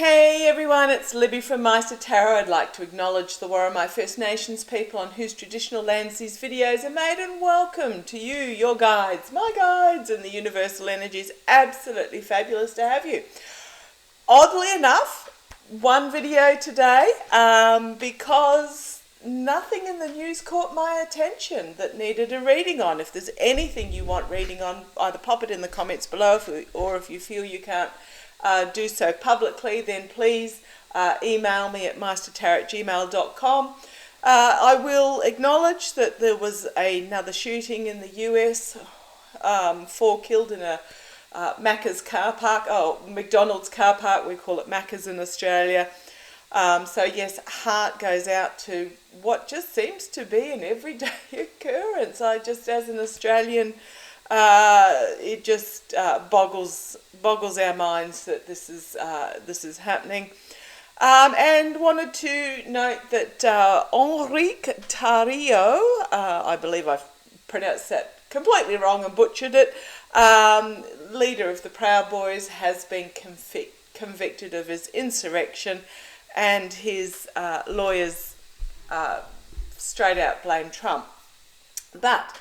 Hey everyone, it's Libby from Meister Tarot. I'd like to acknowledge the Worimi First Nations people on whose traditional lands these videos are made, and welcome to you, your guides, my guides, and the universal energies. Absolutely fabulous to have you. Oddly enough, one video today because nothing in the news caught my attention that needed a reading on. If there's anything you want reading on, either pop it in the comments below, or if you feel you can't do so publicly, then please email me at meistertarot@gmail.com. I will acknowledge that there was another shooting in the US, 4 killed in a Macca's car park, McDonald's car park, we call it Macca's in Australia. So yes, heart goes out to what just seems to be an everyday occurrence. As an Australian, it just boggles our minds that this is happening. And wanted to note that Enrique Tarrio, I believe I've pronounced that completely wrong and butchered it, leader of the Proud Boys, has been convicted of his insurrection, and his lawyers straight out blame Trump. But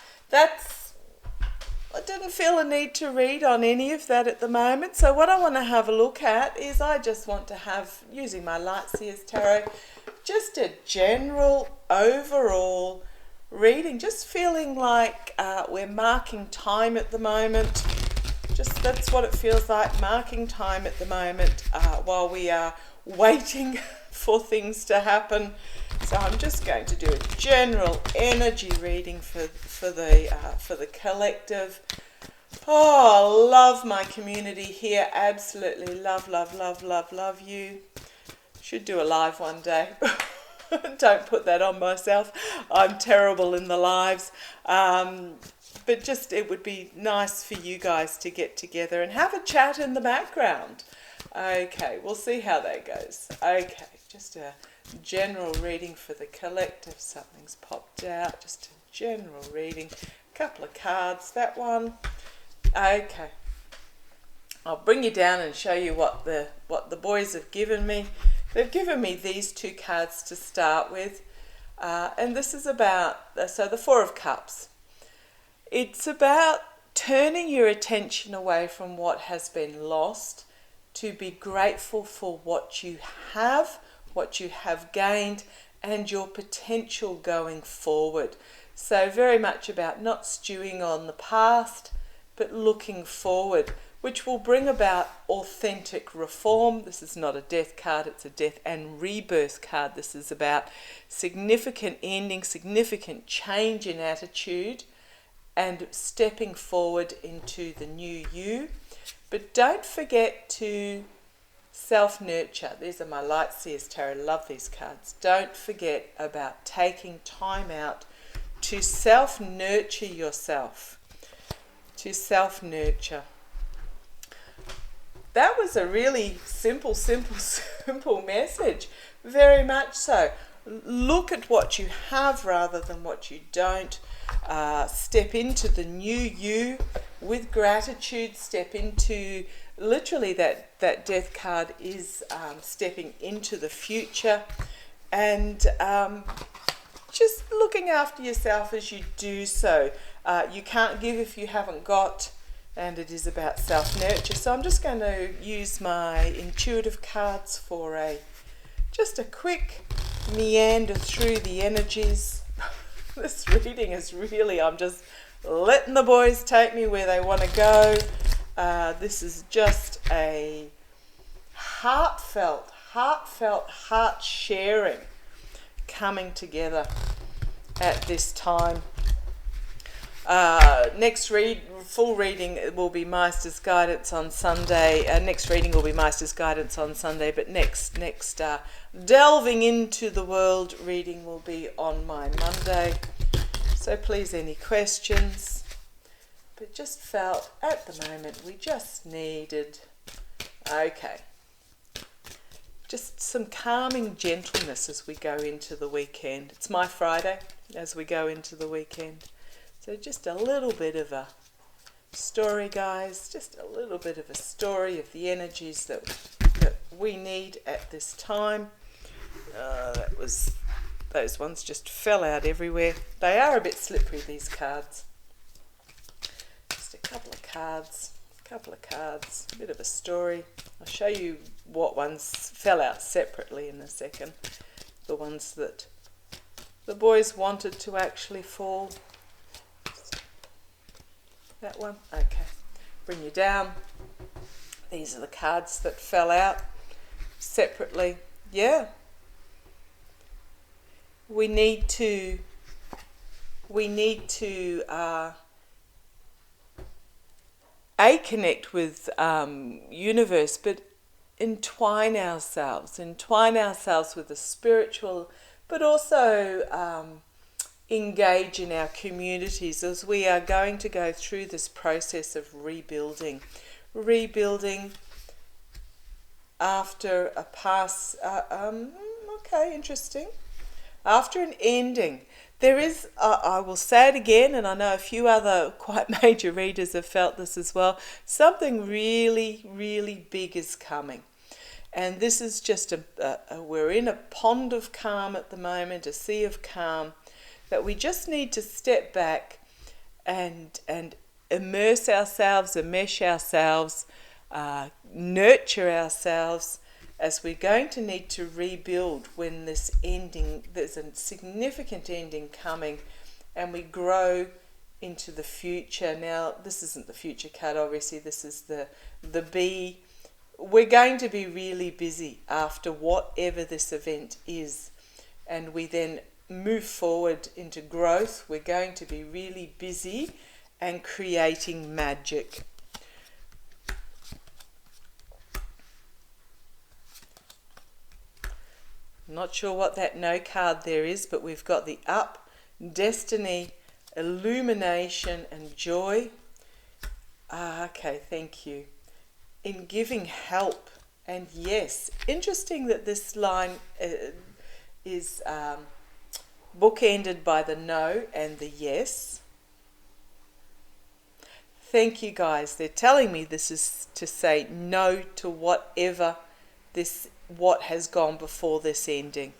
I didn't feel a need to read on any of that at the moment. So what I want to have a look at is I just want to have, using my Lightseers Tarot, just a general overall reading, just feeling like we're marking time at the moment. Just that's what it feels like, marking time at the moment while we are waiting for things to happen. So I'm just going to do a general energy reading for the collective. Oh, love my community here. Absolutely love you. Should do a live one day. Don't put that on myself. I'm terrible in the lives. But just it would be nice for you guys to get together and have a chat in the background. Okay, we'll see how that goes. Okay, just a general reading for the collective. Something's popped out. Just a general reading. A couple of cards. That one. Okay. I'll bring you down and show you what the boys have given me. They've given me these two cards to start with. And this is about, so the Four of Cups. It's about turning your attention away from what has been lost to be grateful for what you have gained, and your potential going forward. So very much about not stewing on the past, but looking forward, which will bring about authentic reform. This is not a death card, it's a death and rebirth card. This is about significant ending, significant change in attitude, and stepping forward into the new you. But don't forget to self-nurture. These are my Lightseers Tarot. Love these cards. Don't forget about taking time out to self-nurture yourself. To self-nurture. That was a really simple message. Very much so. Look at what you have rather than what you don't. Step into the new you with gratitude. Step into, literally that death card is stepping into the future, and just looking after yourself as you do so. You can't give if you haven't got, and it is about self-nurture. So I'm just going to use my intuitive cards for just a quick meander through the energies. This reading is really, I'm just letting the boys take me where they want to go. This is just a heartfelt, heart sharing coming together at this time. Next full reading will be Meister's Guidance on Sunday. Next reading will be Meister's Guidance on Sunday, but next delving into the world reading will be on my Monday. So please, any questions? But just felt at the moment we just needed, just some calming gentleness as we go into the weekend. It's my Friday as we go into the weekend. So just a little bit of a story, guys, just a little bit of a story of the energies that we need at this time. Those ones just fell out everywhere. They are a bit slippery, these cards. Just a couple of cards, a bit of a story. I'll show you what ones fell out separately in a second. The ones that the boys wanted to actually fall. That one, okay. Bring you down. These are the cards that fell out separately. Yeah. We need to connect with universe, but entwine ourselves with the spiritual, but also engage in our communities as we are going to go through this process of rebuilding after a pass. Okay, interesting. After an ending, there is, I will say it again, and I know a few other quite major readers have felt this as well, something really, really big is coming. And this is just we're in a pond of calm at the moment, a sea of calm, that we just need to step back and immerse ourselves, enmesh ourselves, nurture ourselves, as we're going to need to rebuild when this ending, there's a significant ending coming, and we grow into the future. Now, this isn't the future card, obviously, this is the bee. We're going to be really busy after whatever this event is, and we then move forward into growth. We're going to be really busy and creating magic. Not sure what that no card there is, but we've got the up, destiny, illumination and joy. Okay, thank you. In giving help, and yes, interesting that this line is bookended by the no and the yes. Thank you, guys. They're telling me this is to say no to whatever what has gone before this ending.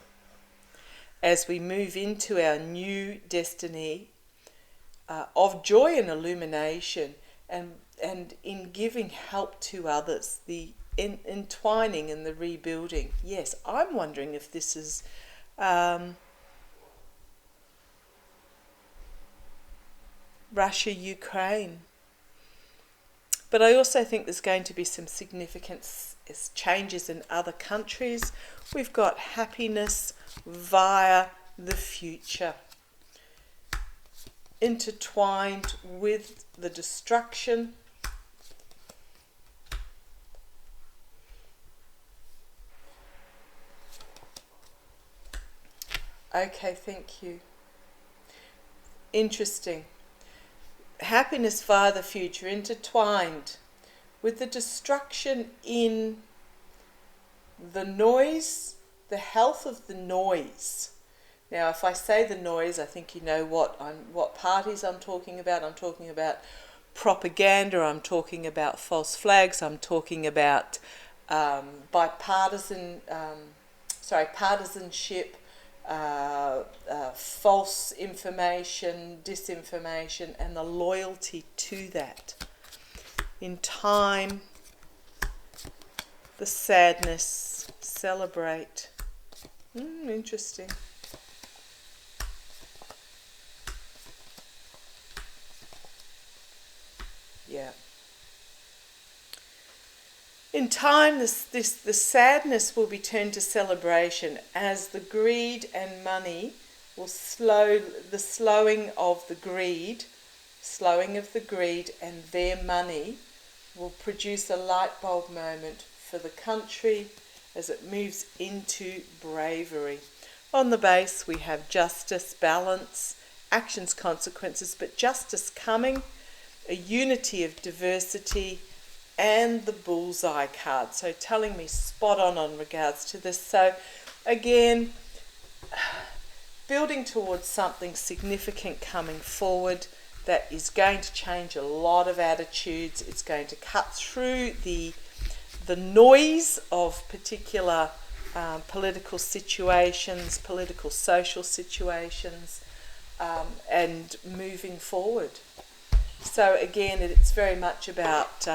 As we move into our new destiny of joy and illumination, and in giving help to others, the entwining and the rebuilding. Yes, I'm wondering if this is Russia, Ukraine. But I also think there's going to be some significant changes in other countries. We've got happiness via the future, intertwined with the destruction. Okay, thank you. Interesting. Happiness via the future, intertwined with the destruction in the noise, the health of the noise. Now, if I say the noise, I think you know what parties I'm talking about. I'm talking about propaganda. I'm talking about false flags. I'm talking about partisanship, false information, disinformation, and the loyalty to that. In time, the sadness, celebrate. Interesting. Yeah. In time, the sadness will be turned to celebration as the greed and money will slowing of the greed and their money will produce a light bulb moment for the country as it moves into bravery. On the base, we have justice, balance, actions, consequences, but justice coming, a unity of diversity, and the bullseye card. So telling me spot on regards to this. So again, building towards something significant coming forward that is going to change a lot of attitudes. It's going to cut through the the noise of particular political situations, political social situations, and moving forward. So again, it's very much about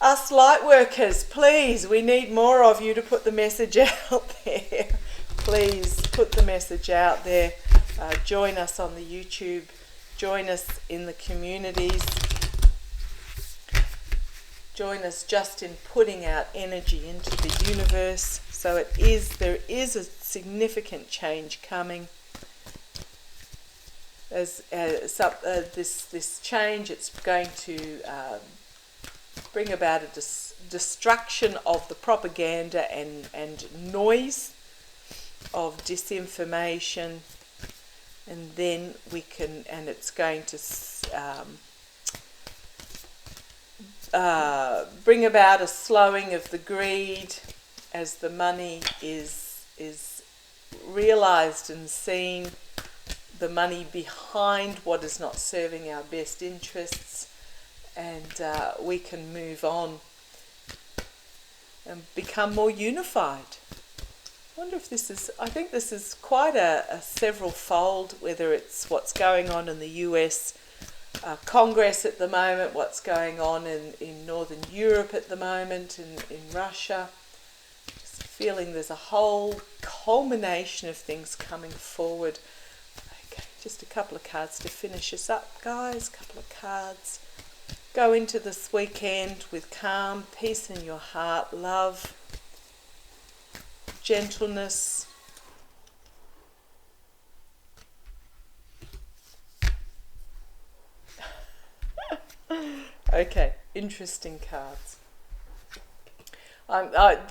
us light workers. Please, we need more of you to put the message out there. Please put the message out there. Join us on the YouTube. Join us in the communities. Join us just in putting out energy into the universe. So there is a significant change coming. As this change, it's going to bring about a destruction of the propaganda and noise of disinformation, and then it's going to bring about a slowing of the greed as the money is realized and seen, the money behind what is not serving our best interests, and we can move on and become more unified. I wonder if I think this is quite a several-fold, whether it's what's going on in the US Congress at the moment, what's going on in Northern Europe at the moment, in Russia. Just feeling there's a whole culmination of things coming forward. Okay, just a couple of cards to finish us up, guys. A couple of cards. Go into this weekend with calm, peace in your heart, love, gentleness. Okay, interesting cards.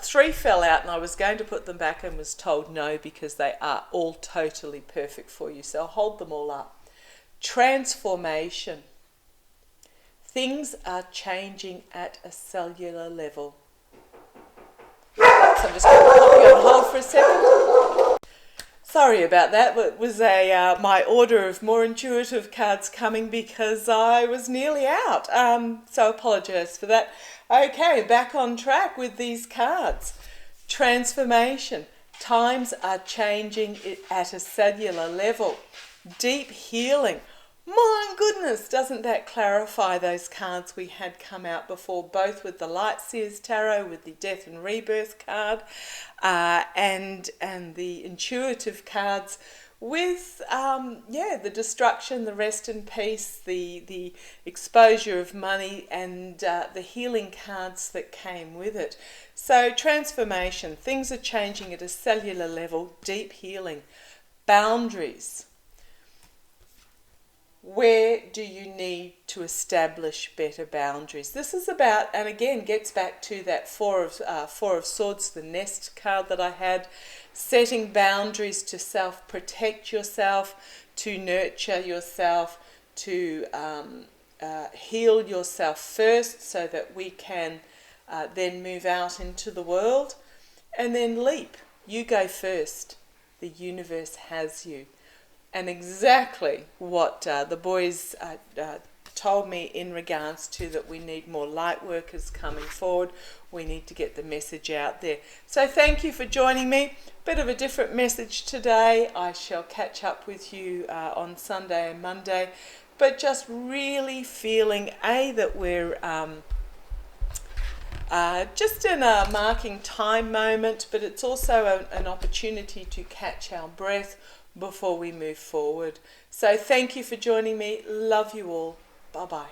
3 fell out and I was going to put them back and was told no because they are all totally perfect for you. So I'll hold them all up. Transformation. Things are changing at a cellular level. So I'm just going to pop you on hold for a second. Sorry about that. It was my order of more intuitive cards coming because I was nearly out. So I apologise for that. Okay, back on track with these cards. Transformation. Times are changing at a cellular level. Deep healing. My goodness, doesn't that clarify those cards we had come out before, both with the Light Seers Tarot, with the Death and Rebirth card, and the intuitive cards with, the destruction, the rest in peace, the exposure of money, and the healing cards that came with it. So transformation, things are changing at a cellular level, deep healing, boundaries. Where do you need to establish better boundaries? This is about, and again, gets back to that Four of Swords, the Nest card that I had, setting boundaries to self-protect yourself, to nurture yourself, to heal yourself first so that we can then move out into the world. And then leap. You go first. The universe has you. And exactly what the boys told me in regards to that we need more light workers coming forward. We need to get the message out there. So thank you for joining me. Bit of a different message today. I shall catch up with you on Sunday and Monday. But just really feeling, that we're just in a marking time moment, but it's also an opportunity to catch our breath before we move forward. So thank you for joining me. Love you all. Bye-bye.